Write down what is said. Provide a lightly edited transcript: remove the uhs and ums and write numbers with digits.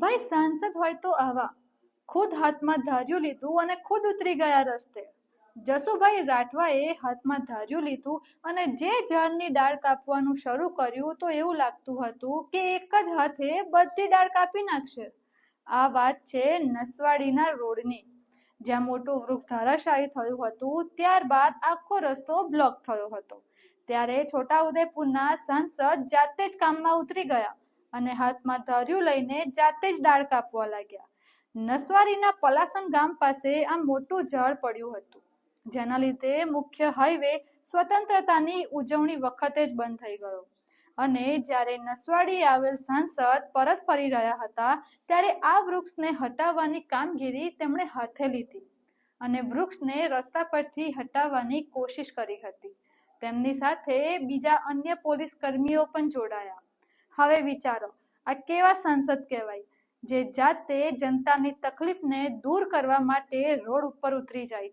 ભાઈ સાંસદ હોય તો આવા ખુદ હાથમાં ધાર્યું લીધું અને ખુદ ઉતરી ગયા રસ્તે. જસુભાઈ રાઠવાએ હાથમાં ધાર્યું લીધું અને જે ઝાડની ડાળ કાપવાનું શરૂ કર્યું તો એવું લાગતું હતું કે એક જ હાથે બધી ડાળ કાપી નાખશે. આ વાત છે નસવાડીના રોડની, જ્યાં મોટું વૃક્ષ ધરાશાયી થયું હતું. ત્યારબાદ આખો રસ્તો બ્લોક થયો હતો. ત્યારે છોટાઉદેપુરના સાંસદ જાતે જ કામમાં ઉતરી ગયા અને હાથમાં ધાર્યું લઈને જાતે જ ડાળ કાપવા લાગ્યા. નસવાડીના પલાસણ ગામ પાસે આ મોટું ઝાડ પડ્યું હતું, જેના લીધે મુખ્ય હાઈવે સ્વતંત્રતાની ઉજવણી વખતે જ બંધ થઈ ગયો. અને જ્યારે નસવાડી આવેલ સાંસદ પરત ફરી રહ્યા હતા ત્યારે આ વૃક્ષને હટાવવાની કામગીરી તેમણે હાથે લીધી અને વૃક્ષને રસ્તા પરથી હટાવવાની કોશિશ કરી હતી. તેમની સાથે બીજા અન્ય પોલીસ કર્મીઓ પણ જોડાયા. હવે વિચારો, આ કેવા સાંસદ કહેવાય જે જાતે જનતાની તકલીફને દૂર કરવા માટે રોડ ઉપર ઉતરી જાય છે.